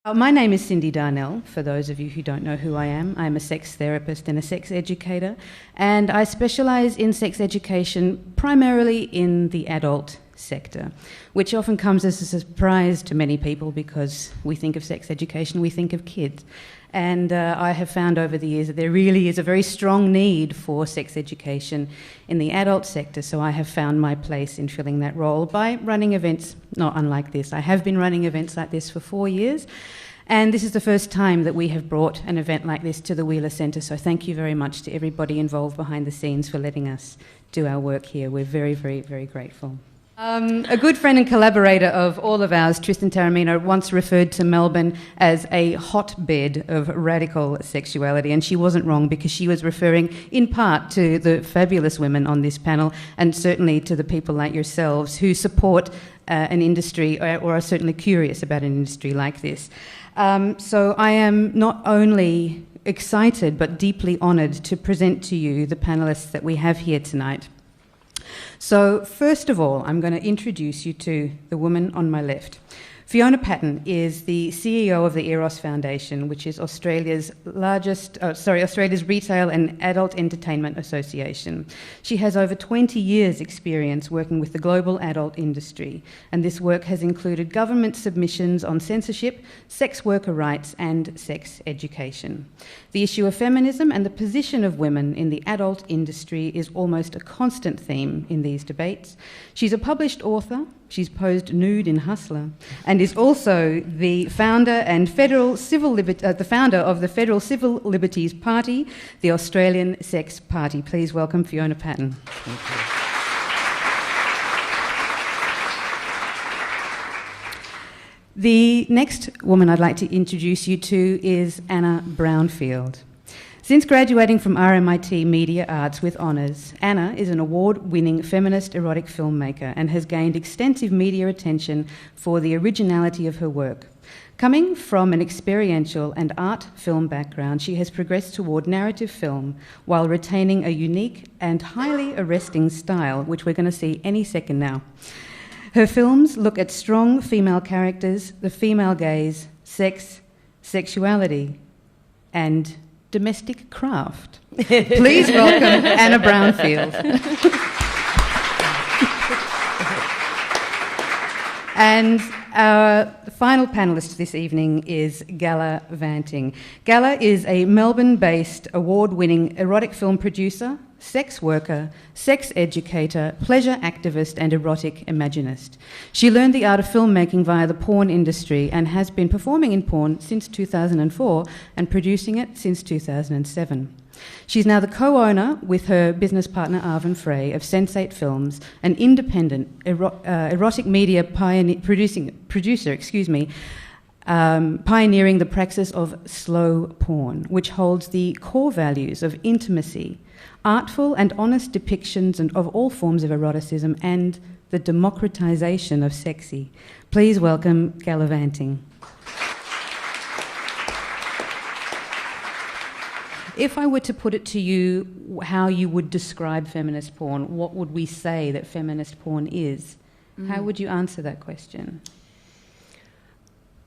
My name is Cyndi Darnell, for those of you who don't know who I am. I'm a sex therapist and a sex educator, and I specialise in sex education primarily in the adult sector, which often comes as a surprise to many people because we think of sex education, we think of kids. And I have found over the years that there really is a very strong need for sex education in the adult sector, so I have found my place in filling that role by running events not unlike this. I have been running events like this for 4 years, and this is the first time that we have brought an event like this to the Wheeler Centre, so thank you very much to everybody involved behind the scenes for letting us do our work here. We're very, very, very grateful. A good friend and collaborator of all of ours, Tristan Taormino, once referred to Melbourne as a hotbed of radical sexuality, and she wasn't wrong because she was referring in part to the fabulous women on this panel and certainly to the people like yourselves who support an industry or are certainly curious about an industry like this. So I am not only excited but deeply honoured to present to you the panellists that we have here tonight. So first of all, I'm going to introduce you to the woman on my left. Fiona Patten is the CEO of the Eros Foundation, which is Australia's retail and adult entertainment association. She has over 20 years' experience working with the global adult industry, and this work has included government submissions on censorship, sex worker rights, and sex education. The issue of feminism and the position of women in the adult industry is almost a constant theme in these debates. She's a published author. She's posed nude in Hustler, and is also the founder and the founder of the Federal Civil Liberties Party, the Australian Sex Party. Please welcome Fiona Patten. Thank you. The next woman I'd like to introduce you to is Anna Brownfield. Since graduating from RMIT Media Arts with honours, Anna is an award-winning feminist erotic filmmaker and has gained extensive media attention for the originality of her work. Coming from an experiential and art film background, she has progressed toward narrative film while retaining a unique and highly arresting style, which we're going to see any second now. Her films look at strong female characters, the female gaze, sex, sexuality, and domestic craft. Please welcome Anna Brownfield. And our final panellist this evening is Gala Vanting. Gala is a Melbourne-based award-winning erotic film producer, sex worker, sex educator, pleasure activist and erotic imagist. She learned the art of filmmaking via the porn industry and has been performing in porn since 2004 and producing it since 2007. She's now the co-owner with her business partner Arvin Frey of Sensate Films, an independent erotic media producer, pioneering the praxis of slow porn, which holds the core values of intimacy, artful and honest depictions of all forms of eroticism, and the democratisation of sexy. Please welcome Gala Vanting. If I were to put it to you how you would describe feminist porn, what would we say that feminist porn is? How would you answer that question?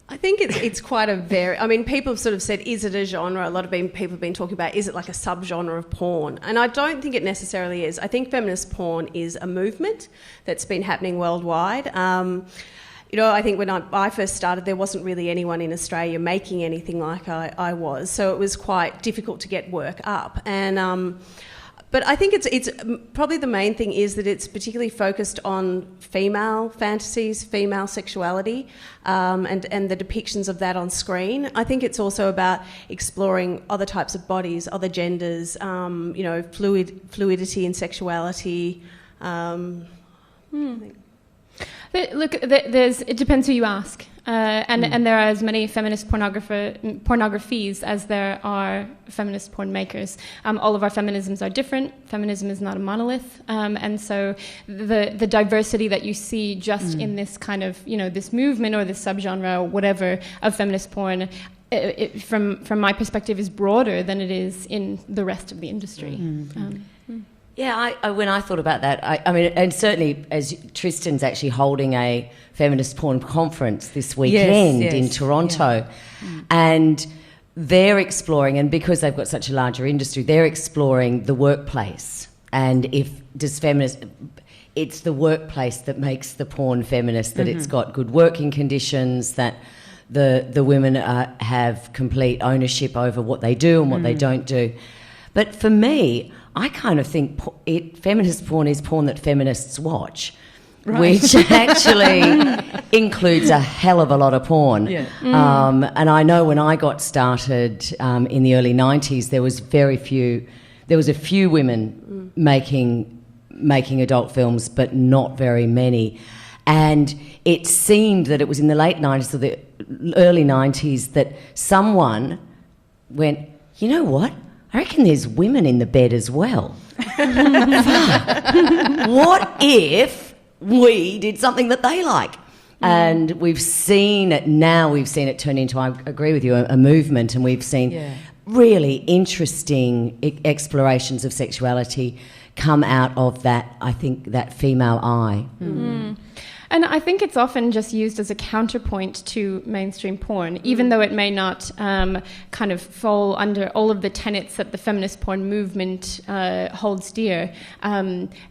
I think it's quite a I mean, people have sort of said, is it a genre? A lot of people have been talking about, is it like a subgenre of porn? And I don't think it necessarily is. I think feminist porn is a movement that's been happening worldwide. I think when I first started, there wasn't really anyone in Australia making anything like I was, so it was quite difficult to get work up. And but I think it's probably the main thing is that it's particularly focused on female fantasies, female sexuality, and the depictions of that on screen. I think it's also about exploring other types of bodies, other genders, fluidity and sexuality. Look, it depends who you ask, and there are as many feminist pornographies as there are feminist porn makers. All of our feminisms are different. Feminism is not a monolith, and so the diversity that you see just in this kind of this movement or this subgenre or whatever of feminist porn, from my perspective, is broader than it is in the rest of the industry. Yeah, when I thought about that, I mean, and certainly as Tristan's actually holding a feminist porn conference this weekend in Toronto, and they're exploring, and because they've got such a larger industry, they're exploring the workplace, and it's the workplace that makes the porn feminist, that it's got good working conditions, that the women have complete ownership over what they do and what they don't do. But for me, I kind of think feminist porn is porn that feminists watch, which actually includes a hell of a lot of porn. Yeah. And I know when I got started in the early 90s, there was a few women making adult films, but not very many. And it seemed that it was in the late 90s or the early 90s that someone went, you know what? I reckon there's women in the bed as well. What if we did something that they like? And we've seen it turn into, I agree with you, a movement, and we've seen really interesting explorations of sexuality come out of that, I think, that female eye. And I think it's often just used as a counterpoint to mainstream porn, even though it may not kind of fall under all of the tenets that the feminist porn movement holds dear.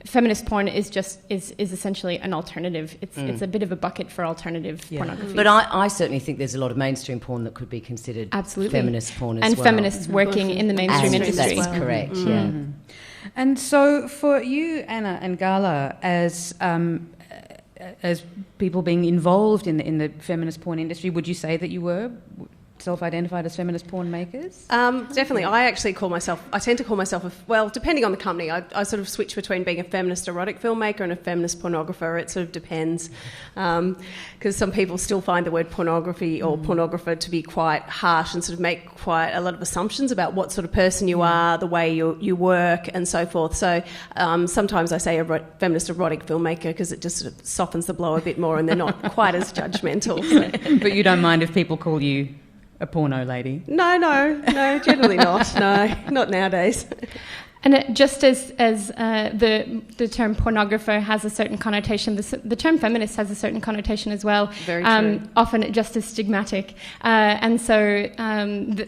Feminist porn is essentially an alternative. It's a bit of a bucket for alternative pornography. But I certainly think there's a lot of mainstream porn that could be considered feminist porn as well. And feminists working in the mainstream industry. That's correct, And so for you, Anna and Gala, as people being involved in the feminist porn industry, would you say that you were self-identified as feminist porn makers? Definitely. I tend to call myself, depending on the company, I sort of switch between being a feminist erotic filmmaker and a feminist pornographer. It sort of depends, because some people still find the word pornography or pornographer to be quite harsh and sort of make quite a lot of assumptions about what sort of person you are, the way you work and so forth. So sometimes I say feminist erotic filmmaker because it just sort of softens the blow a bit more and they're not quite as judgmental. So. But you don't mind if people call you a porno lady? No, generally not. No, not nowadays. And just as the term pornographer has a certain connotation, the term feminist has a certain connotation as well. Very true. Often just as stigmatic. And so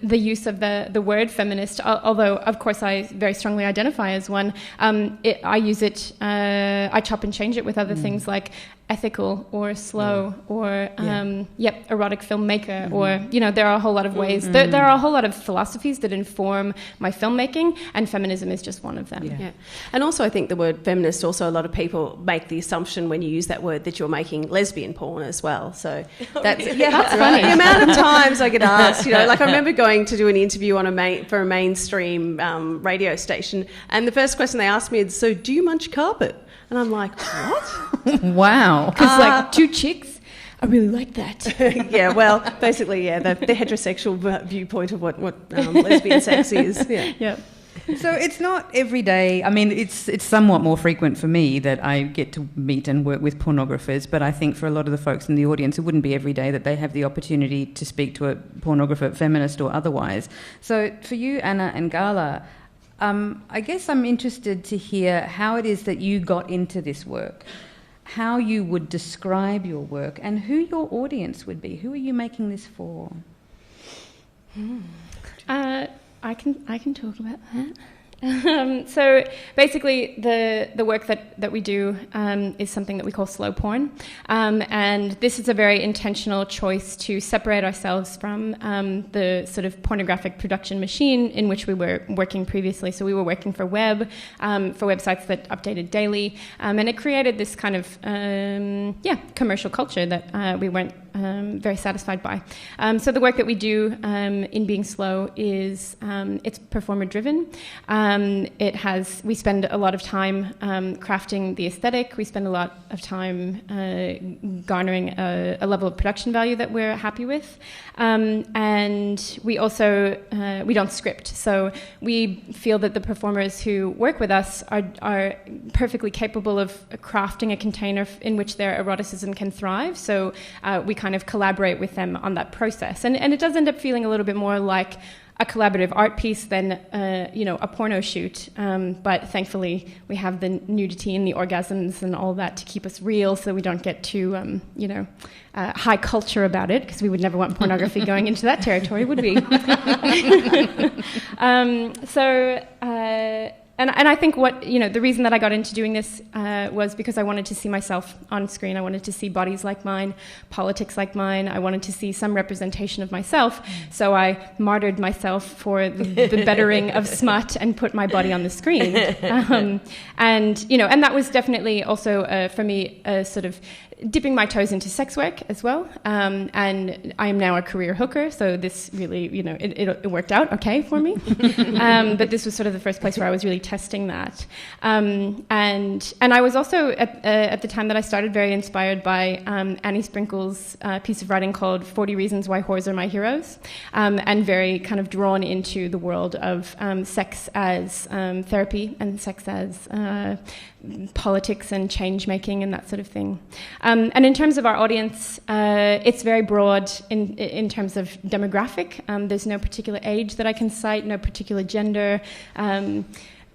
the use of the word feminist, although of course I very strongly identify as one, I use it, I chop and change it with other things like ethical or slow or erotic filmmaker or there are a whole lot of ways. There are a whole lot of philosophies that inform my filmmaking, and feminism is just one of them. And also I think the word feminist, also a lot of people make the assumption when you use that word that you're making lesbian porn as well. So that's funny. The amount of times I get asked, like I remember going to do an interview for a mainstream radio station, and the first question they asked me is, so do you munch carpet? And I'm like, what? Wow. Because like two chicks, I really like that. Basically, the heterosexual viewpoint of what lesbian sex is. Yeah. So it's not every day. I mean, it's somewhat more frequent for me that I get to meet and work with pornographers, but I think for a lot of the folks in the audience, it wouldn't be every day that they have the opportunity to speak to a pornographer, feminist or otherwise. So for you, Anna and Gala, I guess I'm interested to hear how it is that you got into this work, how you would describe your work, and who your audience would be. Who are you making this for? I can talk about that. So basically the work that we do is something that we call slow porn, and this is a very intentional choice to separate ourselves from the sort of pornographic production machine in which we were working previously. So we were working for websites that updated daily, and it created this kind of commercial culture that we weren't very satisfied by. So the work that we do in Being Slow is it's performer driven. We spend a lot of time crafting the aesthetic. We spend a lot of time garnering a level of production value that we're happy with. And we also, we don't script. So we feel that the performers who work with us are perfectly capable of crafting a container in which their eroticism can thrive. So we kind of collaborate with them on that process. And it does end up feeling a little bit more like a collaborative art piece than a porno shoot. But thankfully, we have the nudity and the orgasms and all that to keep us real, so we don't get too high culture about it, because we would never want pornography going into that territory, would we? And I think the reason that I got into doing this was because I wanted to see myself on screen. I wanted to see bodies like mine, politics like mine. I wanted to see some representation of myself. So I martyred myself for the bettering of smut and put my body on the screen. And that was definitely also for me a sort of dipping my toes into sex work as well. And I am now a career hooker, so this really, it worked out okay for me. But this was sort of the first place where I was really testing that. And I was also, at the time that I started, very inspired by Annie Sprinkle's piece of writing called 40 Reasons Why Whores Are My Heroes, and very kind of drawn into the world of sex as therapy and sex as politics and change making and that sort of thing. And in terms of our audience, it's very broad in terms of demographic. There's no particular age that I can cite, no particular gender.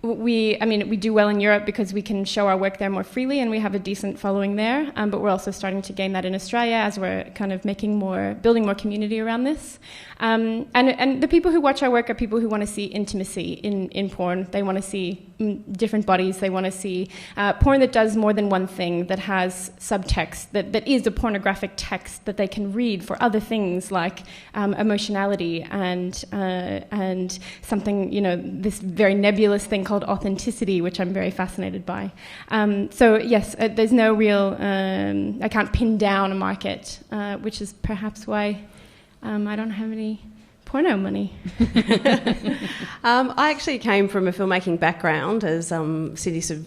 We do well in Europe because we can show our work there more freely, and we have a decent following there. But we're also starting to gain that in Australia as we're kind of building more community around this. And the people who watch our work are people who want to see intimacy in porn. They want to see different bodies. They want to see porn that does more than one thing, that has subtext, that is a pornographic text that they can read for other things like emotionality and something, this very nebulous thing called authenticity, which I'm very fascinated by. So yes, there's no real, I can't pin down a market, which is perhaps why I don't have any porno money. I actually came from a filmmaking background, as Cyndi sort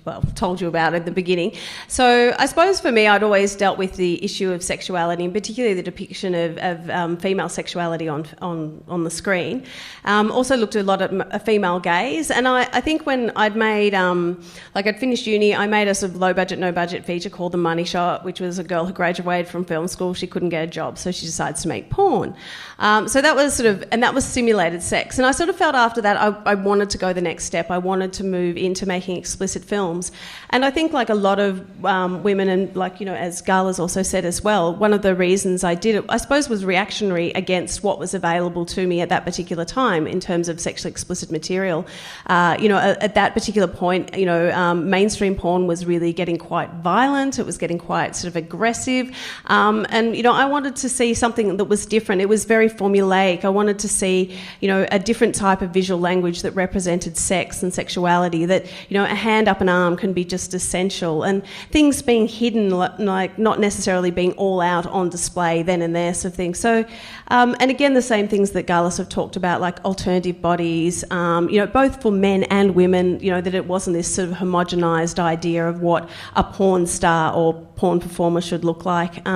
of told you about at the beginning. So I suppose for me, I'd always dealt with the issue of sexuality, and particularly the depiction of female sexuality on the screen. Also looked a lot at a female gaze, and I think when I'd made, I'd finished uni, I made a sort of low budget, no budget feature called The Money Shot, which was a girl who graduated from film school. She couldn't get a job, so she decides to make porn. So that was that was simulated sex. And I sort of felt after that I wanted to go the next step. I wanted to move into making explicit films. And I think like a lot of women, and as Gala's also said as well, one of the reasons I did it, I suppose, was reactionary against what was available to me at that particular time in terms of sexually explicit material. At that particular point, mainstream porn was really getting quite violent. It was getting quite sort of aggressive. I wanted to see something that was different. It was very formulaic. I wanted to see, a different type of visual language that represented sex and sexuality, that, a hand up an arm can be just essential, and things being hidden, like not necessarily being all out on display then and there sort of thing. So, and again, the same things that Gala have talked about, like alternative bodies, both for men and women, that it wasn't this sort of homogenised idea of what a porn star or porn performer should look like.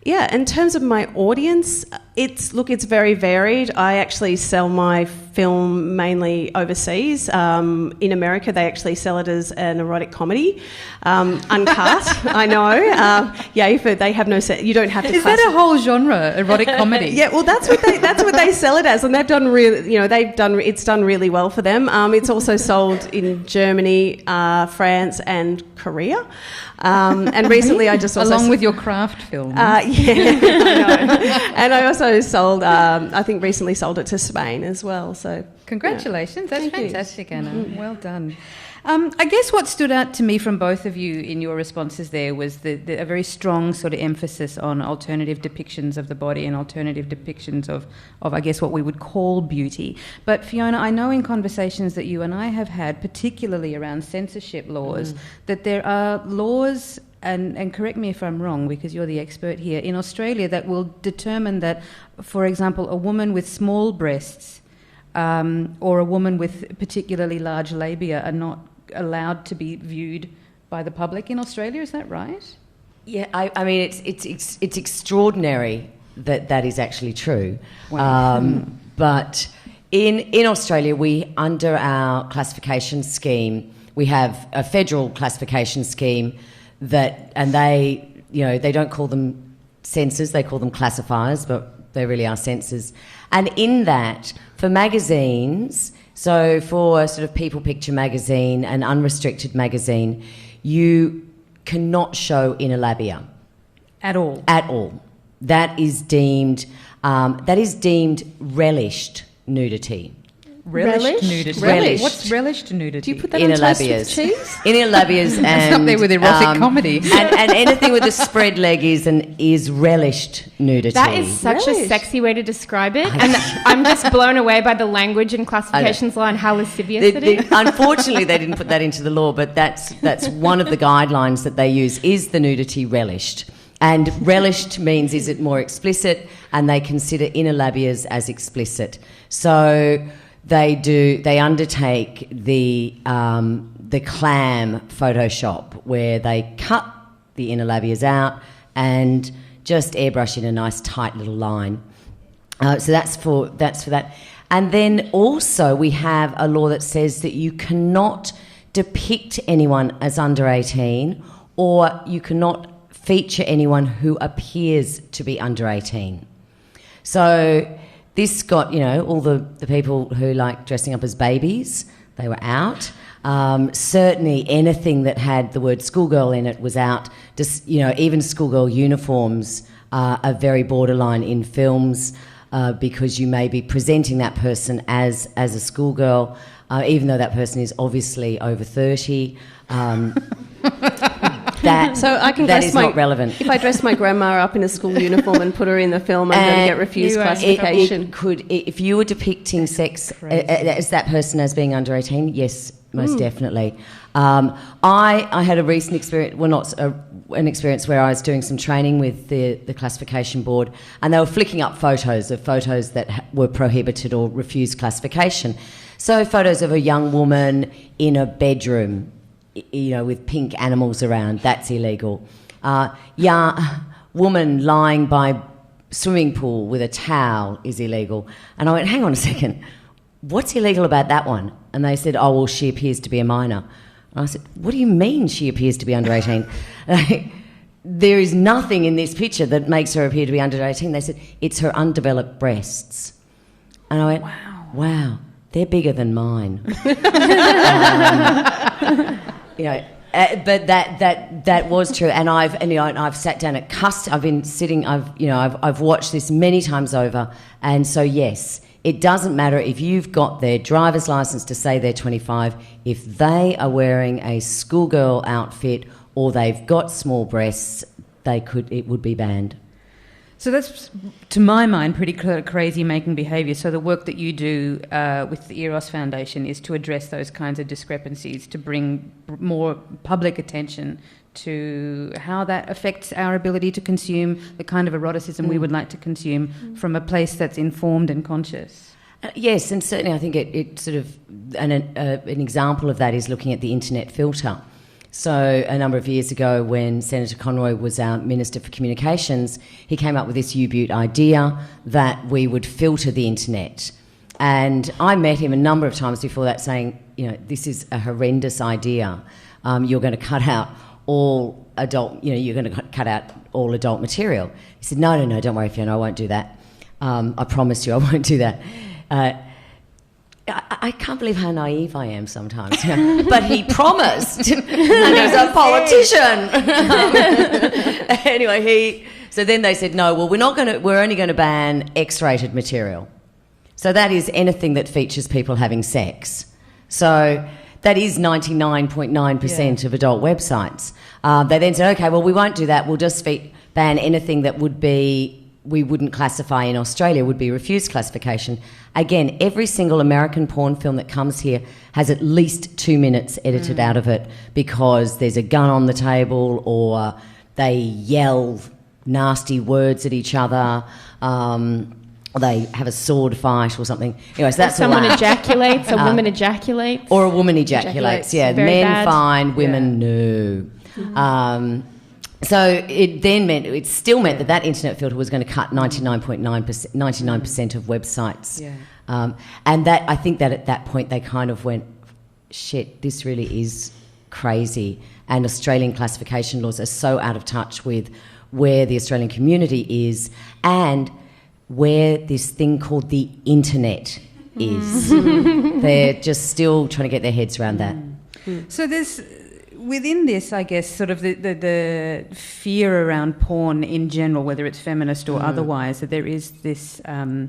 In terms of my audience, it's very varied. I actually sell my film mainly overseas. In America, they actually sell it as an erotic comedy, uncut. I know. They have no set. You don't have to. Is that a whole genre, erotic comedy? Yeah. Well, that's what they sell it as, and they've done it's done really well for them. It's also sold in Germany, France, and Korea. And recently, I just also along with your craft films. I know. And I also sold. I think recently sold it to Spain as well. So congratulations! Yeah. That's fantastic, Anna. Mm-hmm. Well done. I guess what stood out to me from both of you in your responses there was a very strong sort of emphasis on alternative depictions of the body and alternative depictions of I guess what we would call beauty. But Fiona, I know in conversations that you and I have had, particularly around censorship laws, that there are laws, and correct me if I'm wrong because you're the expert here, in Australia that will determine that, for example, a woman with small breasts or a woman with particularly large labia are not allowed to be viewed by the public in Australia. Is that right? Yeah, I mean, it's extraordinary that is actually true. Wow. But in Australia, we, under our classification scheme, we have a federal classification scheme and they don't call them censors, they call them classifiers, but They really are censors. And in that, for magazines, so for sort of People Picture magazine, an unrestricted magazine, you cannot show inner labia. At all? At all. That is deemed relished nudity. Relished nudity. Relished. What's relished nudity? Do you put that Inner on toast labias. with cheese? Inner labias and... It's up there with erotic comedy. And anything with a spread leg is relished nudity. That is such a sexy way to describe it, and I'm just blown away by the language and classifications law and how lascivious it is. Unfortunately, they didn't put that into the law, but that's one of the guidelines that they use, is the nudity relished. And relished means, is it more explicit? And they consider inner labias as explicit. So they undertake the clam Photoshop, where they cut the inner labias out and just airbrush in a nice tight little line. So that's for that. And then also we have a law that says that you cannot depict anyone as under 18, or you cannot feature anyone who appears to be under 18. So this got, all the people who like dressing up as babies, they were out. Certainly anything that had the word schoolgirl in it was out. Just, even schoolgirl uniforms are very borderline in films because you may be presenting that person as a schoolgirl, even though that person is obviously over 30. So I can that is not relevant. If I dress my grandma up in a school uniform and put her in the film, I'm going to get refused classification. It could, if you were depicting sex as that person as being under 18, yes, most definitely. I had a recent experience, an experience where I was doing some training with the classification board, and they were flicking up photos that were prohibited or refused classification. So photos of a young woman in a bedroom, with pink animals around, that's illegal. Woman lying by swimming pool with a towel is illegal. And I went, hang on a second, what's illegal about that one? And they said, oh, well, she appears to be a minor. And I said, what do you mean she appears to be under 18? There is nothing in this picture that makes her appear to be under 18. They said, it's her undeveloped breasts. And I went, wow, they're bigger than mine. But that was true, and I've sat down at I've been sitting. I've watched this many times over, and so yes, it doesn't matter if you've got their driver's license to say they're 25. If they are wearing a schoolgirl outfit or they've got small breasts, it would be banned. So that's, to my mind, pretty crazy-making behaviour. So the work that you do with the Eros Foundation is to address those kinds of discrepancies, to bring more public attention to how that affects our ability to consume the kind of eroticism we would like to consume from a place that's informed and conscious. Yes, and certainly I think it sort of... an example of that is looking at the internet filter. So a number of years ago, when Senator Conroy was our Minister for Communications, he came up with this U-Butte idea that we would filter the internet. And I met him a number of times before that saying, this is a horrendous idea. You're going to cut out all adult, you're going to cut out all adult material. He said, no, don't worry, Fiona, I won't do that. I promise you I won't do that. I can't believe how naive I am sometimes. But he promised, and he's a politician. Anyway, so then they said, no, well, we're only going to ban X-rated material. So that is anything that features people having sex. So that is 99.9% of adult websites. They then said, okay, well, we won't do that. We'll just ban anything that we wouldn't classify in Australia, would be refused classification. Again, every single American porn film that comes here has at least 2 minutes edited out of it because there's a gun on the table, or they yell nasty words at each other, or they have a sword fight or something. Anyway, so that's someone ejaculates, a woman ejaculates. Or a woman ejaculates, yeah. Men bad. Fine, women no. So it still meant that internet filter was going to cut 99% of websites. Yeah. And that, I think that at that point they kind of went, shit, this really is crazy. And Australian classification laws are so out of touch with where the Australian community is and where this thing called the internet is. They're just still trying to get their heads around that. So there's, within this, I guess, sort of the fear around porn in general, whether it's feminist or otherwise, that there is this, I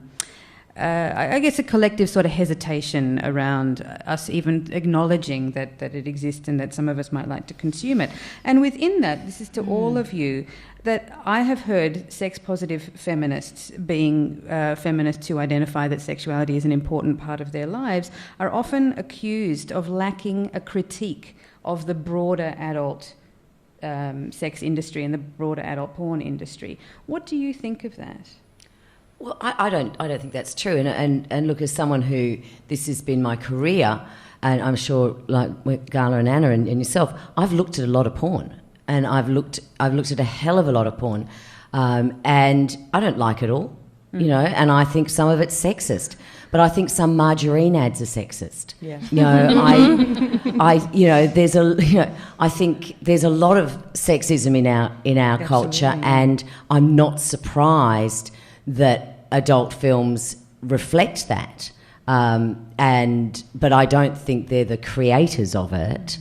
guess, a collective sort of hesitation around us even acknowledging that it exists and that some of us might like to consume it. And within that, this is to all of you, that I have heard sex-positive feminists, being feminists who identify that sexuality is an important part of their lives, are often accused of lacking a critique of the broader adult sex industry and the broader adult porn industry. What do you think of that? Well, I don't think that's true. And look, as someone who this has been my career, and I'm sure like with Gala and Anna and yourself, I've looked at a lot of porn, and I've looked at a hell of a lot of porn, and I don't like it all, you know. And I think some of it's sexist, but I think some margarine ads are sexist. Yeah. You know, I think there's a lot of sexism in our culture, and I'm not surprised that adult films reflect that. But I don't think they're the creators of it.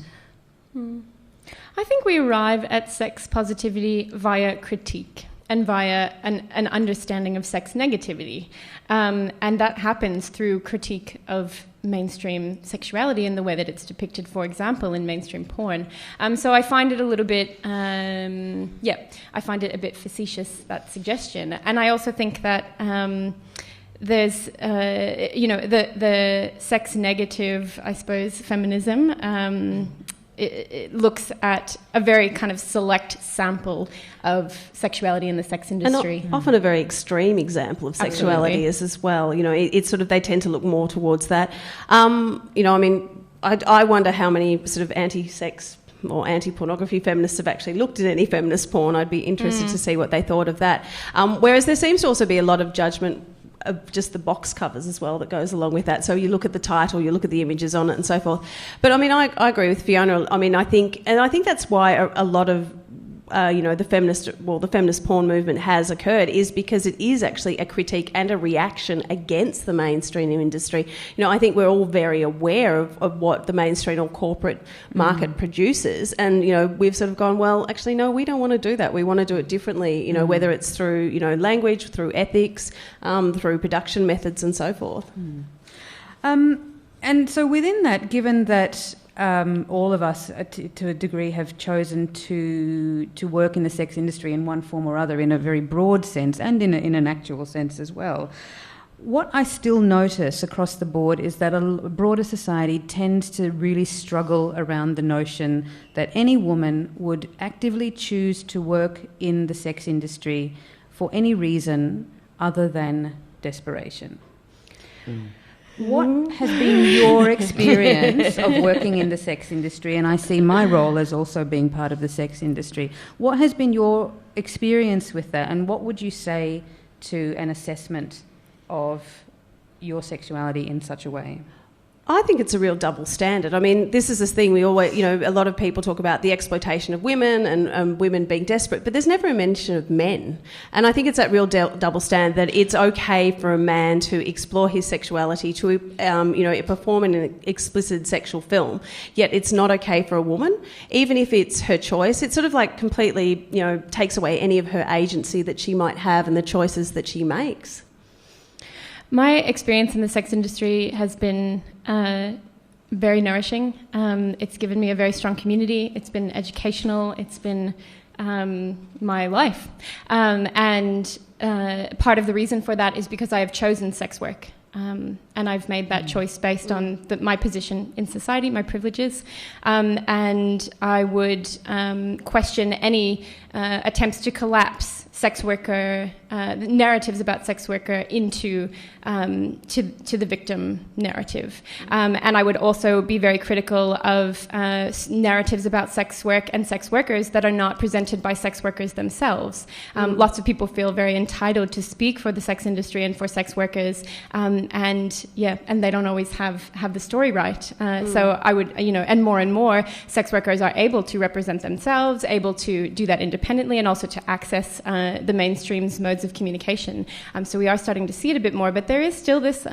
I think we arrive at sex positivity via critique and via an understanding of sex negativity. And that happens through critique of mainstream sexuality and the way that it's depicted, for example, in mainstream porn. So I find it a little bit, I find it a bit facetious, that suggestion. And I also think that there's, the sex negative, I suppose, feminism, it looks at a very kind of select sample of sexuality in the sex industry. And often a very extreme example of sexuality is as well. You know, it's sort of, they tend to look more towards that. I wonder how many sort of anti-sex or anti-pornography feminists have actually looked at any feminist porn. I'd be interested to see what they thought of that. Whereas there seems to also be a lot of judgment of just the box covers as well that goes along with that. So you look at the title, you look at the images on it and so forth. But I mean, I agree with Fiona. I mean, I think that's why a lot of the feminist porn movement has occurred, is because it is actually a critique and a reaction against the mainstream industry. You know, I think we're all very aware of what the mainstream or corporate market produces, and, you know, we've sort of gone, well, actually, no, we don't want to do that. We want to do it differently, you know, whether it's through, you know, language, through ethics, through production methods and so forth. And so within that, given that all of us, to a degree, have chosen to work in the sex industry in one form or other, in a very broad sense and in an actual sense as well. What I still notice across the board is that a broader society tends to really struggle around the notion that any woman would actively choose to work in the sex industry for any reason other than desperation. What has been your experience of working in the sex industry? And I see my role as also being part of the sex industry. What has been your experience with that, and what would you say to an assessment of your sexuality in such a way? I think it's a real double standard. I mean, this is this thing we always, you know, a lot of people talk about the exploitation of women and women being desperate, but there's never a mention of men. And I think it's that real double standard that it's okay for a man to explore his sexuality, to, perform in an explicit sexual film, yet it's not okay for a woman, even if it's her choice. It sort of like completely, you know, takes away any of her agency that she might have and the choices that she makes. My experience in the sex industry has been very nourishing. It's given me a very strong community. It's been educational. It's been my life. And part of the reason for that is because I have chosen sex work. And I've made that choice based on my position in society, my privileges. And I would question any attempts to collapse sex worker narratives about sex worker into to the victim narrative, and I would also be very critical of narratives about sex work and sex workers that are not presented by sex workers themselves. Lots of people feel very entitled to speak for the sex industry and for sex workers, and they don't always have the story right. So I would, and more sex workers are able to represent themselves, able to do that independently, and also to access the mainstream's modes of communication. So we are starting to see it a bit more, but there is still this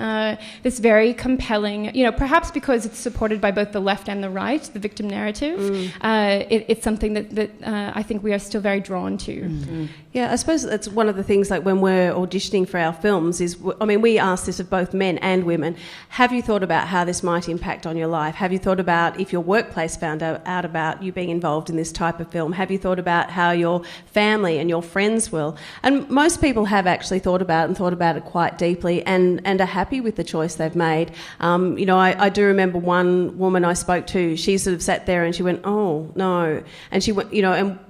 very compelling, perhaps because it's supported by both the left and the right, the victim narrative. It's something that I think we are still very drawn to. Yeah, I suppose that's one of the things, like when we're auditioning for our films is, we ask this of both men and women. Have you thought about how this might impact on your life? Have you thought about if your workplace found out about you being involved in this type of film? Have you thought about how your family and your friends will? And most people have actually thought about it quite deeply and are happy with the choice they've made. I do remember one woman I spoke to, she sort of sat there and she went, oh, no. And she went,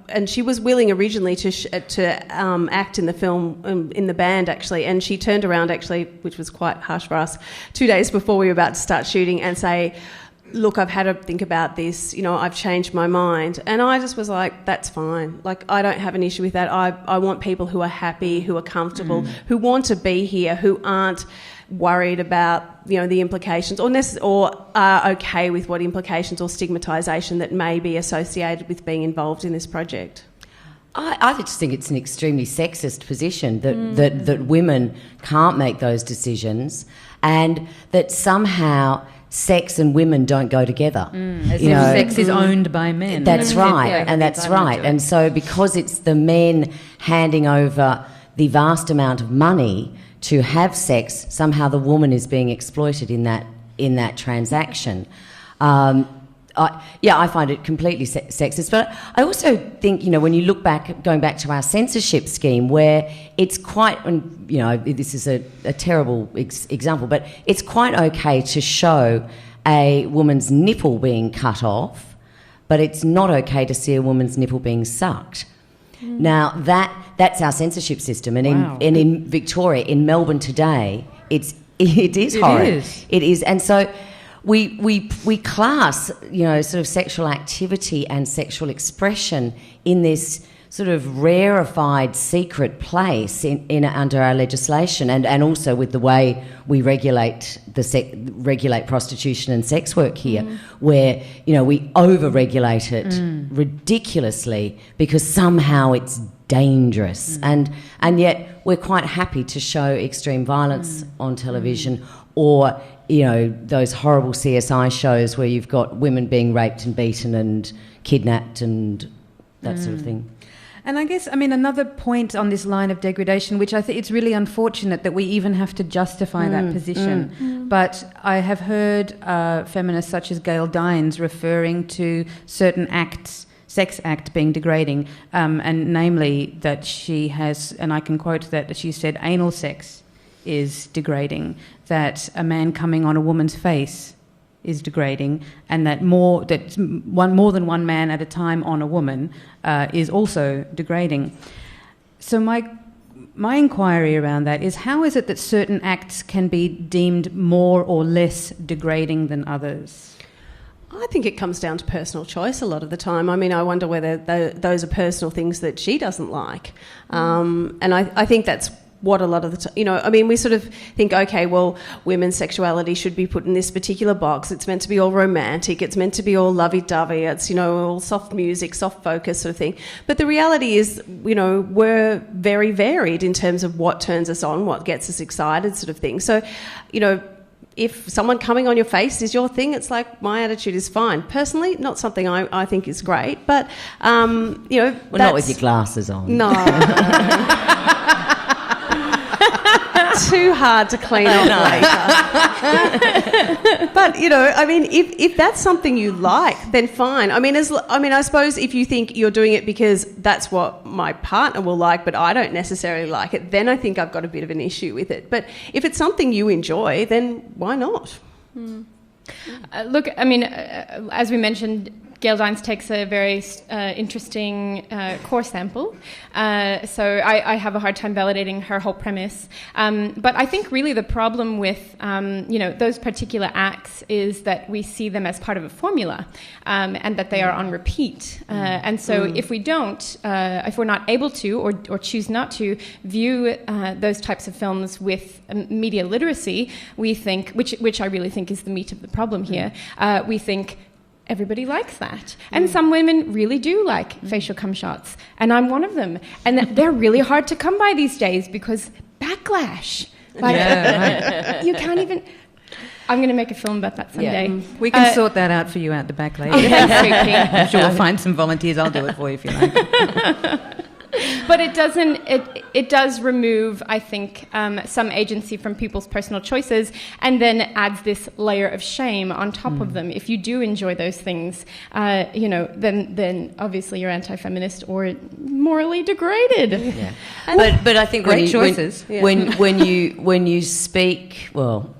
and she was willing originally to act in the film, in the band actually, and she turned around actually, which was quite harsh for us, 2 days before we were about to start shooting, and say, look, I've had to think about this, I've changed my mind. And I just was like, that's fine. Like, I don't have an issue with that. I want people who are happy, who are comfortable, who want to be here, who aren't worried about, the implications or are okay with what implications or stigmatisation that may be associated with being involved in this project. I just think it's an extremely sexist position that women can't make those decisions, and that somehow sex and women don't go together. As if sex is owned by men. That's right, and that's right. And so because it's the men handing over the vast amount of money to have sex, somehow the woman is being exploited in that transaction. I find it completely sexist. But I also think, when you look back, going back to our censorship scheme, where it's quite, this is a terrible example, but it's quite okay to show a woman's nipple being cut off, but it's not okay to see a woman's nipple being sucked. Now, that's our censorship system. And in Victoria, in Melbourne today, it is horrid. It is. And so we class, sort of sexual activity and sexual expression in this sort of rarefied secret place under our legislation, and also with the way we regulate prostitution and sex work here, where we over-regulate it ridiculously because somehow it's dangerous, and yet we're quite happy to show extreme violence on television, or those horrible CSI shows where you've got women being raped and beaten and kidnapped and that sort of thing. And I guess, another point on this line of degradation, which I think it's really unfortunate that we even have to justify that position. But I have heard feminists such as Gail Dines referring to certain acts, sex act being degrading, and namely that she has, and I can quote that she said, anal sex is degrading, that a man coming on a woman's face is degrading, and that more than one man at a time on a woman is also degrading. So my inquiry around that is, how is it that certain acts can be deemed more or less degrading than others? I think it comes down to personal choice a lot of the time. I wonder whether those are personal things that she doesn't like. And I think that's what a lot of the time, we sort of think, okay, well, women's sexuality should be put in this particular box. It's meant to be all romantic. It's meant to be all lovey-dovey. It's, all soft music, soft focus sort of thing. But the reality is, we're very varied in terms of what turns us on, what gets us excited sort of thing. So, if someone coming on your face is your thing, it's like, my attitude is fine. Personally, not something I think is great, but, Well, not with your glasses on. No. Too hard to clean up later. But if that's something you like, then fine. I suppose if you think you're doing it because that's what my partner will like, but I don't necessarily like it, then I think I've got a bit of an issue with it. But if it's something you enjoy, then why not? Look, as we mentioned, Gail Dines takes a very interesting core sample, so I have a hard time validating her whole premise. But I think really the problem with those particular acts is that we see them as part of a formula, and that they are on repeat. And so if we don't, if we're not able to or choose not to view those types of films with media literacy, we think, which I really think is the meat of the problem here, we think, everybody likes that. And some women really do like facial cum shots, and I'm one of them. And they're really hard to come by these days because backlash. Like, you can't even... I'm going to make a film about that someday. Yeah. We can sort that out for you out the back later. I'm sure we'll find some volunteers. I'll do it for you if you like. But it doesn't. It does remove, I think, some agency from people's personal choices, and then adds this layer of shame on top of them. If you do enjoy those things, then obviously you're anti-feminist or morally degraded. Yeah. But I think great choices. When you speak, well,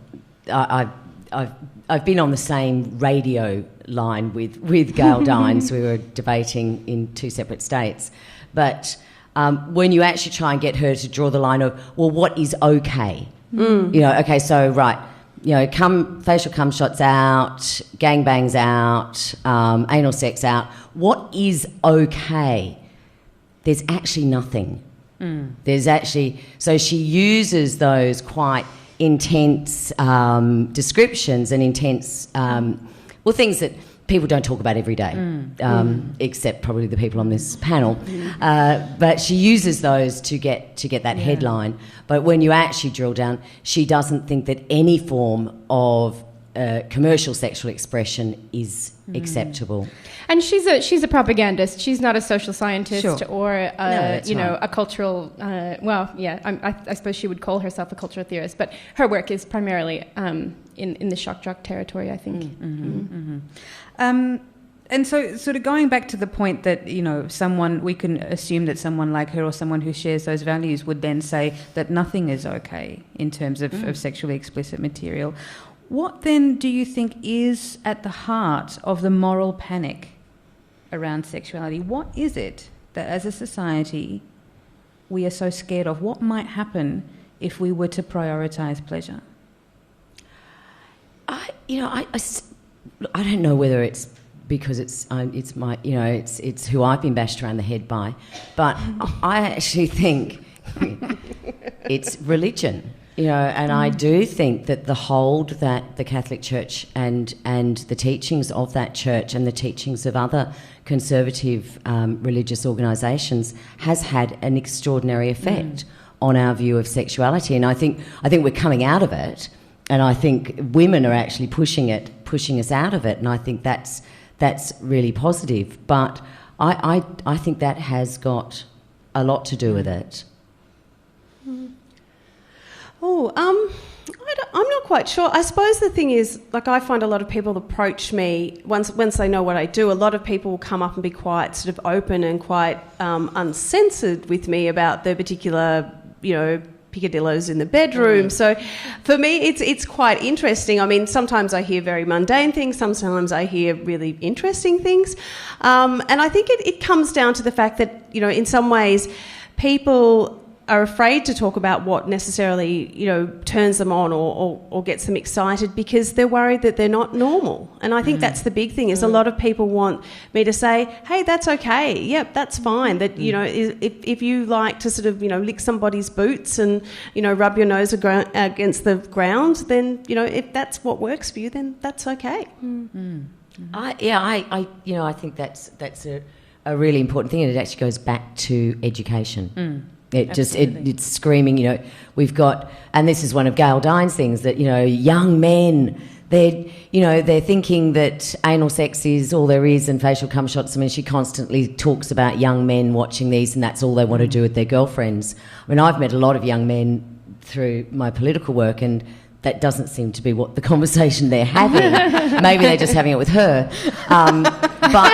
I've been on the same radio line with Gail Dines. We were debating in two separate states. But when you actually try and get her to draw the line of, well, what is okay? Okay, so, right, facial cum shots out, gangbangs out, anal sex out. What is okay? There's actually nothing. There's actually... So she uses those quite intense descriptions and intense... things that people don't talk about every day, except probably the people on this panel. But she uses those to get that headline. But when you actually drill down, she doesn't think that any form of commercial sexual expression is acceptable. And she's a propagandist. She's not a social scientist or a cultural. I suppose she would call herself a cultural theorist, but her work is primarily in the shock jock territory, I think. And so sort of going back to the point that, we can assume that someone like her or someone who shares those values would then say that nothing is okay in terms of sexually explicit material. What then do you think is at the heart of the moral panic around sexuality? What is it that as a society we are so scared of? What might happen if we were to prioritise pleasure? I don't know whether it's because it's my it's who I've been bashed around the head by, but I actually think it's religion. And I do think that the hold that the Catholic Church and the teachings of that church and the teachings of other conservative religious organisations has had an extraordinary effect on our view of sexuality. And I think we're coming out of it, and I think women are actually pushing us out of it, and I think that's really positive. But I think that has got a lot to do with it. I'm not quite sure. I suppose the thing is, I find a lot of people approach me once they know what I do. A lot of people will come up and be quite sort of open and quite uncensored with me about their particular, picadillos in the bedroom. So for me, it's quite interesting. I mean, sometimes I hear very mundane things, sometimes I hear really interesting things. And I think it comes down to the fact that, in some ways, people are afraid to talk about what necessarily, turns them on or gets them excited because they're worried that they're not normal. And I think that's the big thing, is a lot of people want me to say, hey, that's okay, yep, that's fine. That, if you like to sort of, lick somebody's boots and, rub your nose against the ground, then, if that's what works for you, then that's okay. I think that's a really important thing, and it actually goes back to education. It's screaming, we've got, and this is one of Gail Dines' things, that, young men, they're thinking that anal sex is all there is and facial cum shots. I mean, she constantly talks about young men watching these and that's all they want to do with their girlfriends. I mean, I've met a lot of young men through my political work, and that doesn't seem to be what the conversation they're having. Maybe they're just having it with her. But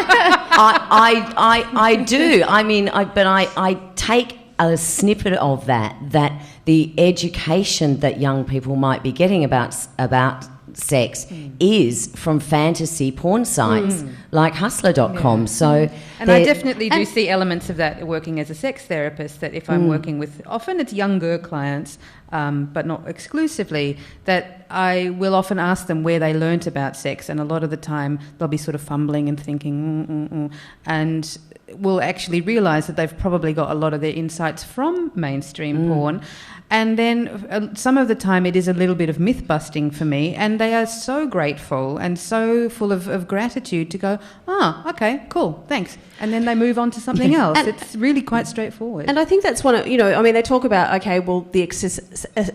I do. I mean, I take a snippet of that the education that young people might be getting about sex is from fantasy porn sites like hustler.com. So and I definitely do see elements of that working as a sex therapist, that if I'm working with, often it's younger clients, but not exclusively, that I will often ask them where they learnt about sex, and a lot of the time they'll be sort of fumbling and thinking and will actually realise that they've probably got a lot of their insights from mainstream porn. And then some of the time it is a little bit of myth busting for me, and they are so grateful and so full of gratitude to go, okay, cool, thanks. And then they move on to something else. It's really quite straightforward. And I think that's one of, they talk about, okay, well, the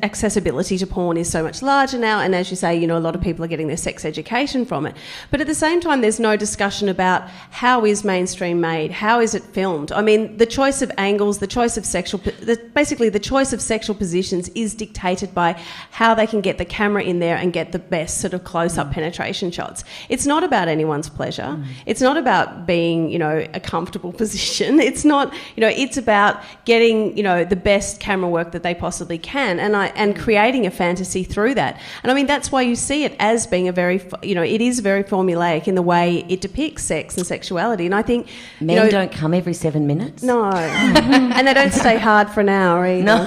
accessibility to porn is so much larger now, and as you say, a lot of people are getting their sex education from it. But at the same time, there's no discussion about how is mainstream made, how is it filmed. I mean, the choice of angles, the choice of basically the choice of sexual positions is dictated by how they can get the camera in there and get the best sort of close-up penetration shots. It's not about anyone's pleasure. It's not about being, a comfortable position. It's not, it's about getting, the best camera work that they possibly can and creating a fantasy through that. And I mean, that's why you see it as being a very, it is very formulaic in the way it depicts sex and sexuality. And I think... Men don't come every 7 minutes? No. And they don't stay hard for an hour either. No.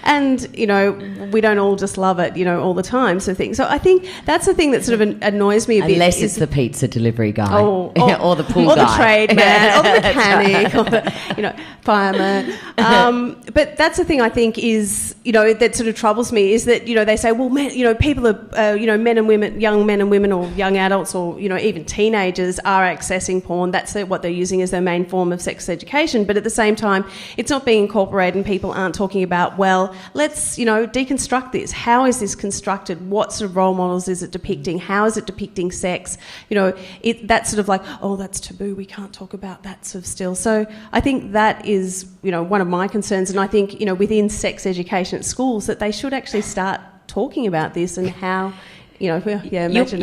And, we don't all just love it, all the time. So I think that's the thing that sort of annoys me a bit. Unless it's the pizza delivery guy. Or the pool or guy. Or the trade man, or the mechanic, or the, fireman. But that's the thing I think is, that sort of troubles me is that, they say, well, men, people are, men and women, young men and women or young adults or, even teenagers are accessing porn. That's what they're using as their main form of sex education. But at the same time, it's not being incorporated and people aren't talking about, well, let's, deconstruct this. How is this constructed? What sort of role models is it depicting? How is it depicting sex? That's sort of like, oh, that's taboo. We can't talk about that sort of still. So I think that is, one of my concerns. And I think, within sex education at schools that they should actually start talking about this and how... You're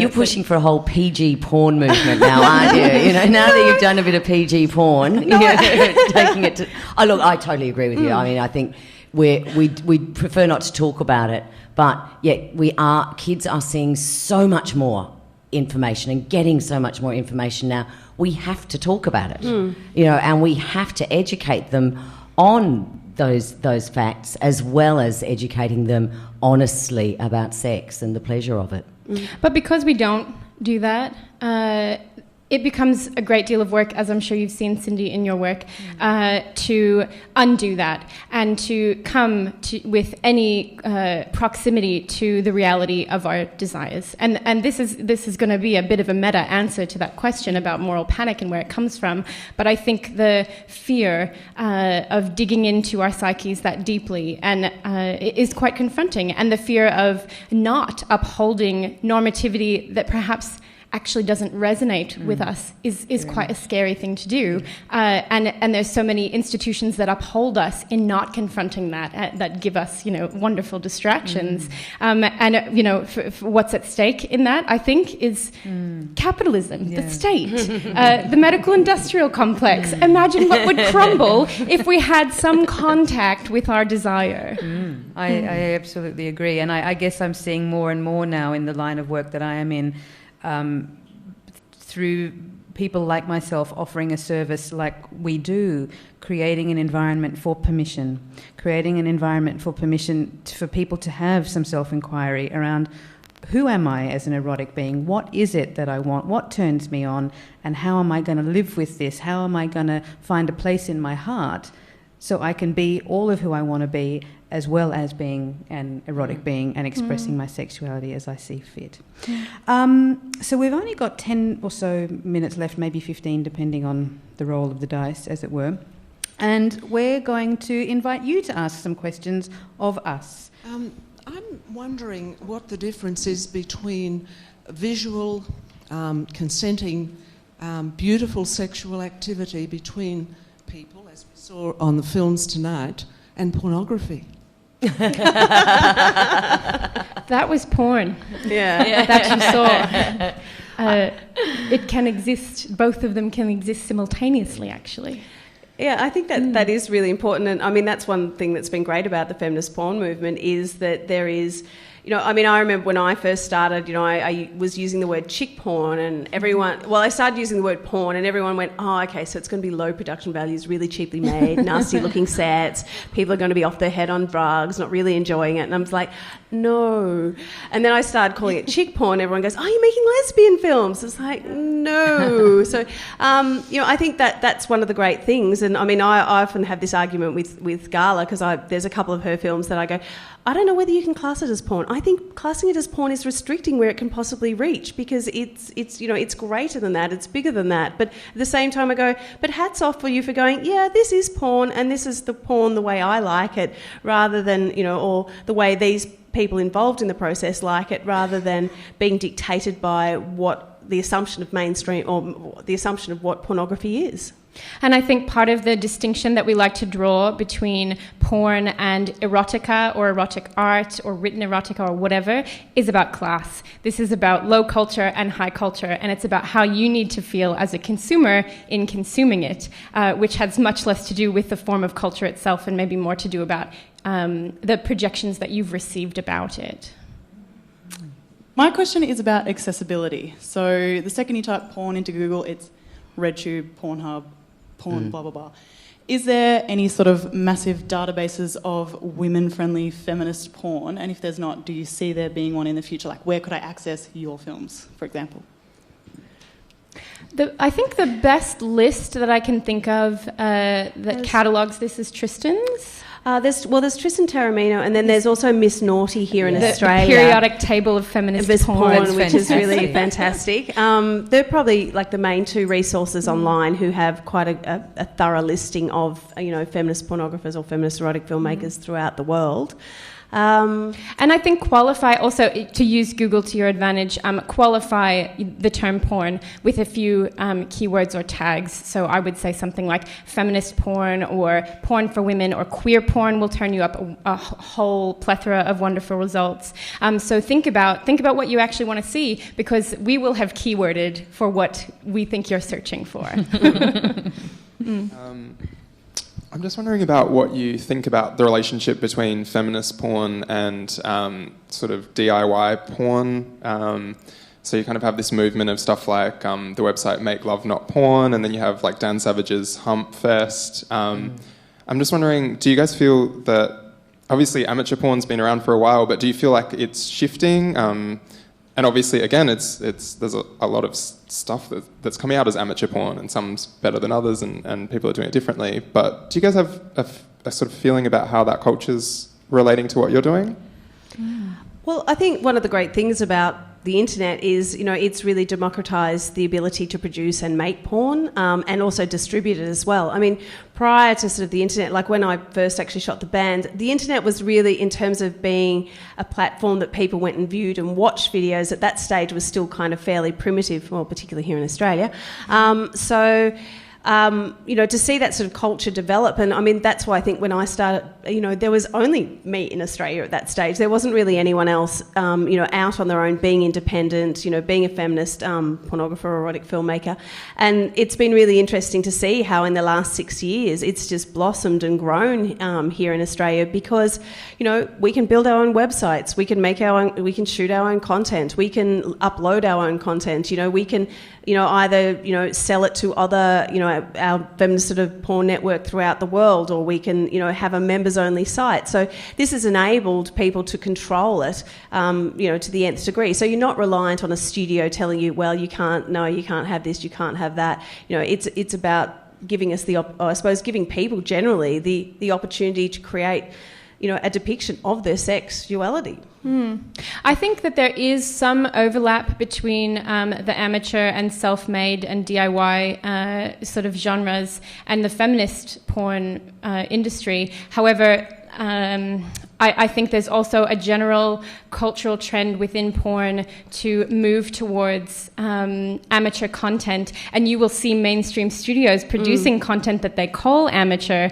pushing for a whole PG porn movement now, aren't you? Now that you've done a bit of PG porn, taking it to... Oh, look, I totally agree with you. I mean, I think we prefer not to talk about it, but kids are seeing so much more information and getting so much more information now. We have to talk about it, and we have to educate them on those facts, as well as educating them honestly about sex and the pleasure of it. But because we don't do that, it becomes a great deal of work, as I'm sure you've seen, Cyndi, in your work, to undo that and to come with any proximity to the reality of our desires. And this is going to be a bit of a meta answer to that question about moral panic and where it comes from. But I think the fear of digging into our psyches that deeply and is quite confronting, and the fear of not upholding normativity that perhaps actually doesn't resonate with us is quite a scary thing to do. And there's so many institutions that uphold us in not confronting that give us, wonderful distractions. For what's at stake in that, I think, is capitalism, the state, the medical industrial complex. Imagine what would crumble if we had some contact with our desire. I absolutely agree. And I guess I'm seeing more and more now in the line of work that I am in, through people like myself offering a service like we do, creating an environment for permission, for people to have some self-inquiry around who am I as an erotic being, what is it that I want, what turns me on, and how am I going to live with this, how am I going to find a place in my heart so I can be all of who I want to be, as well as being an erotic being and expressing my sexuality as I see fit. So we've only got 10 or so minutes left, maybe 15, depending on the roll of the dice, as it were. And we're going to invite you to ask some questions of us. I'm wondering what the difference is between visual, consenting, beautiful sexual activity between people, as we saw on the films tonight, and pornography. That was porn. That you saw. It can exist. Both of them can exist simultaneously, actually. Yeah, I think that is really important. And I mean, that's one thing that's been great about the feminist porn movement is that there is... I remember when I first started, I was using the word chick porn and I started using the word porn and everyone went, oh, okay, so it's going to be low production values, really cheaply made, nasty looking sets, people are going to be off their head on drugs, not really enjoying it. And I was like, no. And then I started calling it chick porn. Everyone goes, oh, you're making lesbian films. It's like, no. So, I think that's one of the great things. And I mean, I often have this argument with Gala because there's a couple of her films that I go, I don't know whether you can class it as porn. I think classing it as porn is restricting where it can possibly reach, because it's greater than that, it's bigger than that. But at the same time I go, but hats off for you for going, yeah, this is porn, and this is the porn the way I like it, rather than, or the way these people involved in the process like it, rather than being dictated by what the assumption of mainstream, or the assumption of what pornography is. And I think part of the distinction that we like to draw between porn and erotica, or erotic art, or written erotica, or whatever, is about class. This is about low culture and high culture, and it's about how you need to feel as a consumer in consuming it, which has much less to do with the form of culture itself and maybe more to do about the projections that you've received about it. My question is about accessibility. So the second you type porn into Google, it's RedTube, Pornhub, porn, blah, blah, blah. Is there any sort of massive databases of women-friendly feminist porn? And if there's not, do you see there being one in the future? Like, where could I access your films, for example? I think the best list that I can think of that catalogues this is Tristan's. There's Tristan Taormino, and then there's also Miss Naughty here in Australia. The periodic table of feminist porn, which is really fantastic. They're probably like the main two resources online who have quite a thorough listing of feminist pornographers or feminist erotic filmmakers throughout the world. And I think qualify also, to use Google to your advantage, qualify the term porn with a few keywords or tags. So I would say something like feminist porn or porn for women or queer porn will turn you up a whole plethora of wonderful results. So think about what you actually want to see, because we will have keyworded for what we think you're searching for. I'm just wondering about what you think about the relationship between feminist porn and sort of DIY porn. So you kind of have this movement of stuff like the website Make Love Not Porn, and then you have like Dan Savage's Hump Fest. I'm just wondering, do you guys feel that, obviously amateur porn's been around for a while, but do you feel like it's shifting? And obviously, again, there's a lot of stuff that's coming out as amateur porn, and some's better than others, and people are doing it differently. But do you guys have a sort of feeling about how that culture's relating to what you're doing? Well, I think one of the great things about the internet is, it's really democratised the ability to produce and make porn, and also distribute it as well. I mean, prior to sort of the internet, like when I first actually shot the band, the internet was really, in terms of being a platform that people went and viewed and watched videos, at that stage was still kind of fairly primitive, well, particularly here in Australia. To see that sort of culture develop, and I mean, that's why I think when I started, there was only me in Australia at that stage. There wasn't really anyone else, out on their own, being independent, being a feminist pornographer or erotic filmmaker. And it's been really interesting to see how in the last 6 years it's just blossomed and grown here in Australia, because, we can build our own websites, we can shoot our own content, we can upload our own content, we can, either, sell it to other, our feminist sort of porn network throughout the world, or we can, have a members-only site. So this has enabled people to control it, to the nth degree. So you're not reliant on a studio telling you, well, you can't have this, you can't have that. It's about giving us giving people generally the opportunity to create, a depiction of their sexuality. I think that there is some overlap between the amateur and self-made and DIY sort of genres and the feminist porn industry. However, I think there's also a general cultural trend within porn to move towards amateur content, and you will see mainstream studios producing content that they call amateur,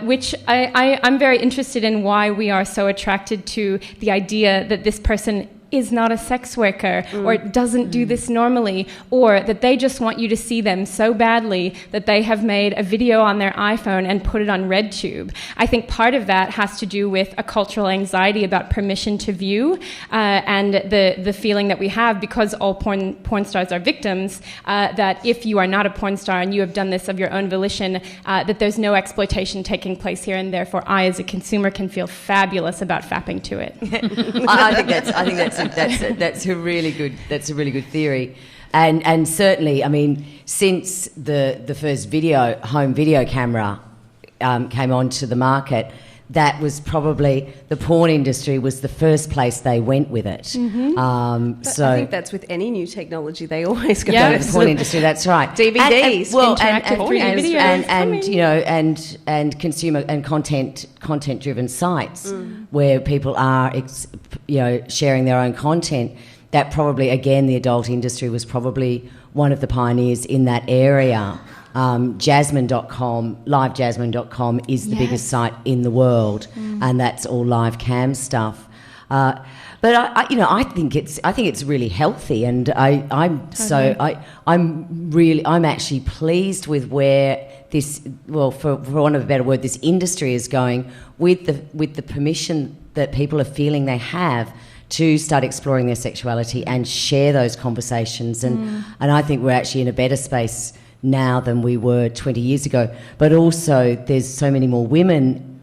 which I'm very interested in, why we are so attracted to the idea that this person is not a sex worker or doesn't do this normally, or that they just want you to see them so badly that they have made a video on their iPhone and put it on RedTube. I think part of that has to do with a cultural anxiety about permission to view, and the feeling that we have, because all porn stars are victims, that if you are not a porn star and you have done this of your own volition, that there's no exploitation taking place here, and therefore I as a consumer can feel fabulous about fapping to it. I think that's a really good theory, and certainly, I mean, since the first home video camera came onto the market, that was probably, the porn industry was the first place they went with it. So I think that's with any new technology, they always go to the porn industry. That's right. DVDs, and consumer and content-driven sites where people are, sharing their own content. That probably, again, the adult industry was probably one of the pioneers in that area. Jasmine.com, livejasmine.com is the biggest site in the world, and that's all live cam stuff. But I think it's really healthy, and I'm actually pleased with where this, well, for want of a better word, this industry is going with the permission that people are feeling they have to start exploring their sexuality and share those conversations, and I think we're actually in a better space now than we were 20 years ago. But also there's so many more women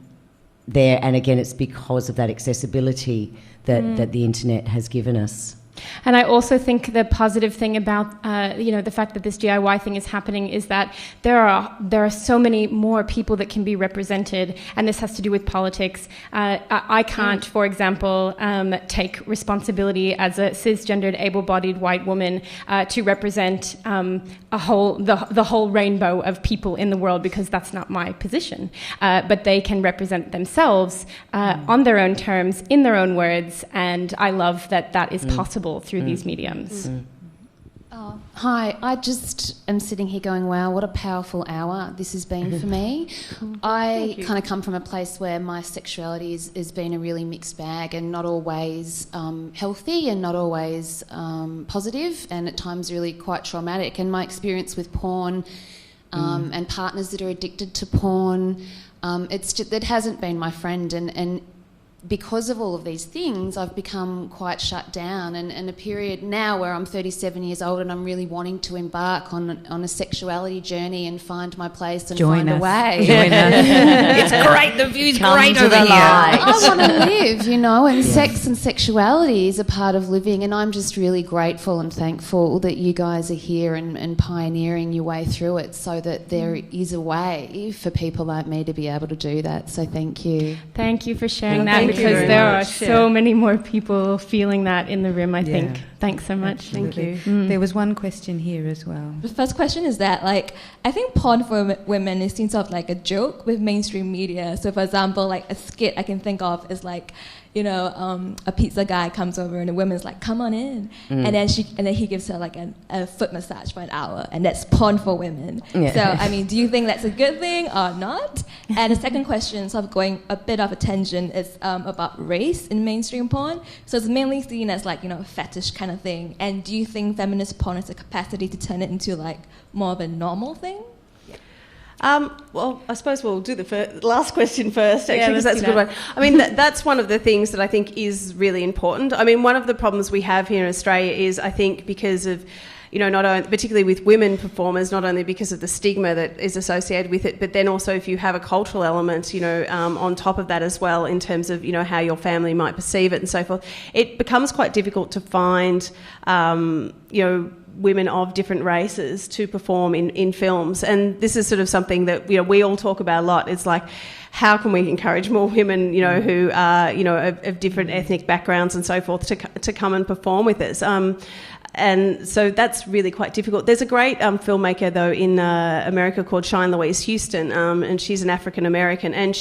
there, and again it's because of that accessibility that the internet has given us. And I also think the positive thing about the fact that this DIY thing is happening is that there are so many more people that can be represented, and this has to do with politics. I can't, for example, take responsibility as a cisgendered, able-bodied white woman to represent the whole rainbow of people in the world, because that's not my position. But they can represent themselves on their own terms, in their own words, and I love that is possible through these mediums. Hi, I just am sitting here going, wow, what a powerful hour this has been for me. I kind of come from a place where my sexuality has been a really mixed bag, and not always healthy, and not always positive, and at times really quite traumatic. And my experience with porn and partners that are addicted to porn, it hasn't been my friend, and because of all of these things, I've become quite shut down, and a period now where I'm 37 years old and I'm really wanting to embark on a sexuality journey and find my place and find a way. Join us. It's great, the view's great over here. I want to live, and sex and sexuality is a part of living, and I'm just really grateful and thankful that you guys are here and pioneering your way through it, so that there is a way for people like me to be able to do that. So thank you. Thank you for sharing that. Because there are so many more people feeling that in the room, I think. Thanks so much. Absolutely. Thank you. There was one question here as well. The first question is that, I think porn for women is seen sort of like a joke with mainstream media. So, for example, a skit I can think of is a pizza guy comes over and a woman's like, come on in. And then he gives her a foot massage for an hour, and that's porn for women. Yeah. So, do you think that's a good thing or not? And the second question, sort of going a bit of a tangent, is about race in mainstream porn. So it's mainly seen as a fetish kind of thing. And do you think feminist porn has the capacity to turn it into more of a normal thing? Well, I suppose we'll do the last question first, actually, because that's a good one. That's one of the things that I think is really important. One of the problems we have here in Australia is, I think, because of, not only, particularly with women performers, not only because of the stigma that is associated with it, but then also if you have a cultural element, on top of that as well, in terms of, how your family might perceive it and so forth, it becomes quite difficult to find, women of different races to perform in films. And this is sort of something that we all talk about a lot. It's how can we encourage more women who are of different ethnic backgrounds and so forth to come and perform with us. And so that's really quite difficult. There's a great filmmaker, though, in America called Shine Louise Houston, and she's an African-American, and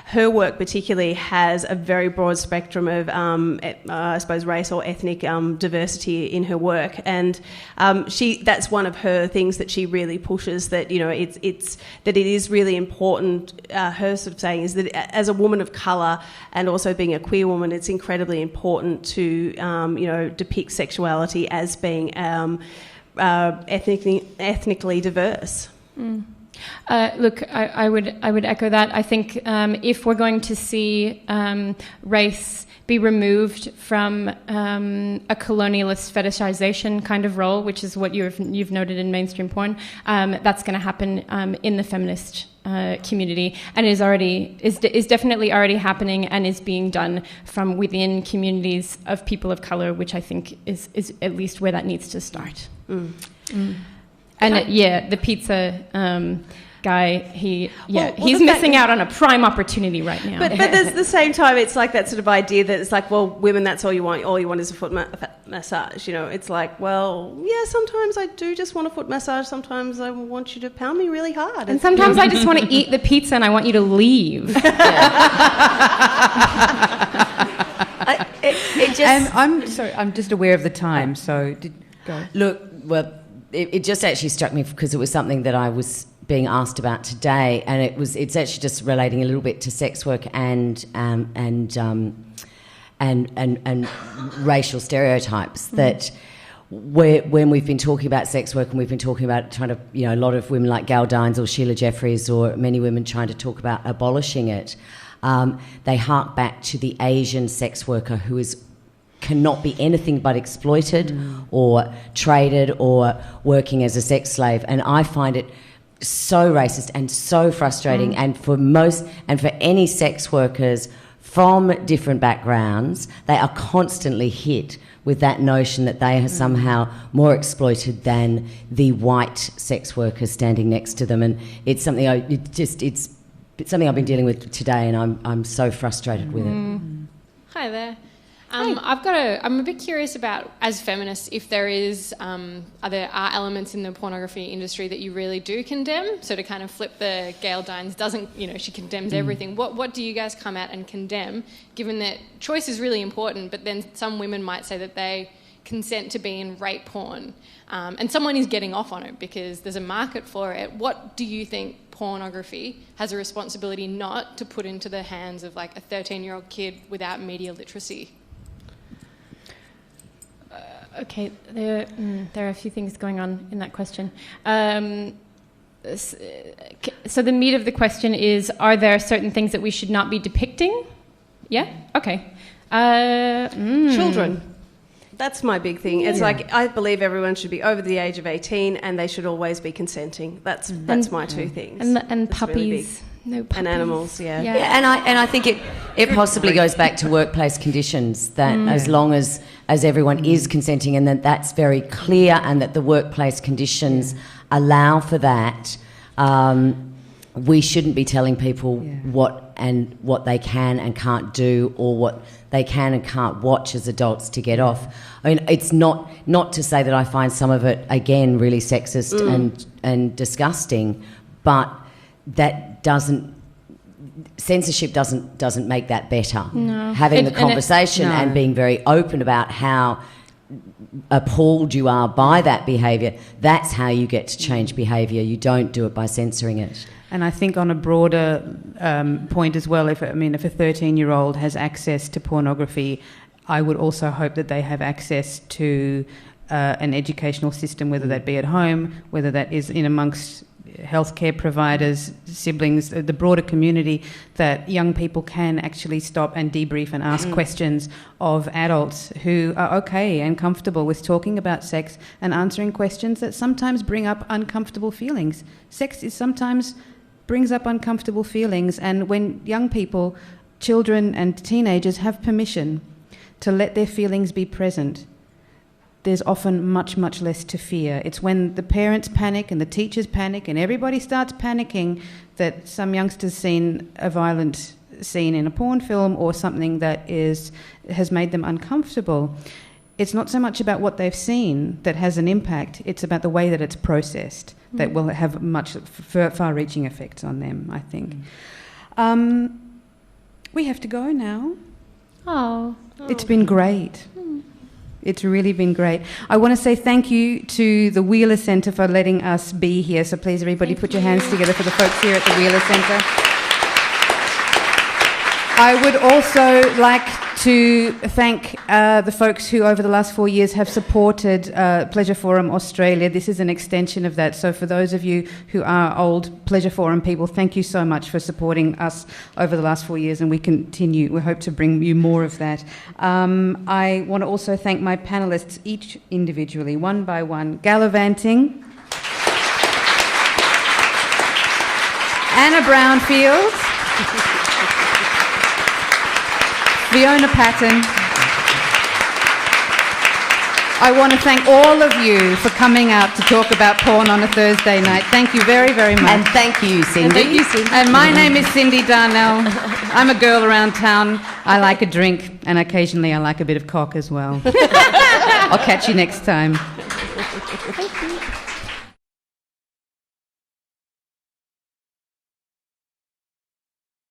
her work particularly has a very broad spectrum of, I suppose, race or ethnic diversity in her work. And that's one of her things that she really pushes, that, that it is really important. Her sort of saying is that as a woman of colour and also being a queer woman, it's incredibly important to, depict sexuality as being ethnically diverse. Look, I would echo that. I think if we're going to see race be removed from a colonialist fetishization kind of role, which is what you've noted in mainstream porn, that's going to happen in the feminist community, and is definitely already happening and is being done from within communities of people of color, which I think is at least where that needs to start. And the pizza guy, he's missing out on a prime opportunity right now. But there's the same time, it's like that sort of idea that it's like, well, women, that's all you want is a foot massage. You know, it's like, well, yeah, sometimes I do just want a foot massage. Sometimes I want you to pound me really hard. And sometimes I just want to eat the pizza and I want you to leave. And I'm sorry, I'm just aware of the time, so go. Look, well, it just actually struck me because it was something that I was being asked about today, and it's actually just relating a little bit to sex work and racial stereotypes that. When we've been talking about sex work and we've been talking about trying to, you know, a lot of women like Gal Dines or Sheila Jeffries or many women trying to talk about abolishing it, they hark back to the Asian sex worker who cannot be anything but exploited or traded or working as a sex slave. And I find it so racist and so frustrating. And for any sex workers from different backgrounds, they are constantly hit with that notion that they are somehow more exploited than the white sex workers standing next to them. And it's something it's something I've been dealing with today, and I'm so frustrated with it. Hi there. I'm a bit curious about, as feminists, if there are elements in the pornography industry that you really do condemn. So to kind of flip the Gail Dines doesn't, you know, she condemns everything. What do you guys come at and condemn, given that choice is really important, but then some women might say that they consent to be in rape porn, and someone is getting off on it because there's a market for it. What do you think pornography has a responsibility not to put into the hands of like a 13-year-old kid without media literacy? Okay, there are a few things going on in that question. So the meat of the question is, are there certain things that we should not be depicting? Yeah? Okay. Children. That's my big thing. It's like, I believe everyone should be over the age of 18 and they should always be consenting. That's my two things. And puppies. Really no puppies. And animals, yeah. And I think it possibly goes back to workplace conditions, that as long as everyone is consenting and that's very clear and that the workplace conditions allow for that, we shouldn't be telling people what they can and can't do, or what they can and can't watch as adults to get off. I mean, it's not to say that I find some of it, again, really sexist and disgusting, but censorship doesn't make that better. No. Having the conversation and being very open about how appalled you are by that behaviour, that's how you get to change behaviour. You don't do it by censoring it. And I think on a broader point as well, if a 13-year-old has access to pornography, I would also hope that they have access to an educational system, whether that be at home, whether that is in amongst healthcare providers, siblings, the broader community, that young people can actually stop and debrief and ask questions of adults who are okay and comfortable with talking about sex and answering questions that sometimes bring up uncomfortable feelings. Sex sometimes brings up uncomfortable feelings, and when young people, children and teenagers have permission to let their feelings be present, there's often much, much less to fear. It's when the parents panic and the teachers panic and everybody starts panicking that some youngster's seen a violent scene in a porn film or something that has made them uncomfortable. It's not so much about what they've seen that has an impact, it's about the way that it's processed that will have much far-reaching effects on them, I think. We have to go now. Oh. It's been great. It's really been great. I want to say thank you to the Wheeler Centre for letting us be here. So please, everybody, put your hands together for the folks here at the Wheeler Centre. I would also like to thank the folks who over the last 4 years have supported Pleasure Forum Australia. This is an extension of that. So for those of you who are old Pleasure Forum people, thank you so much for supporting us over the last 4 years, and we hope to bring you more of that. I want to also thank my panellists, each individually, one by one. Gala Vanting, Anna Brownfield, Fiona Patten, I want to thank all of you for coming out to talk about porn on a Thursday night. Thank you very, very much. And thank you, Cyndi. And thank you, Cyndi. And my name is Cyndi Darnell. I'm a girl around town. I like a drink, and occasionally I like a bit of cock as well. I'll catch you next time.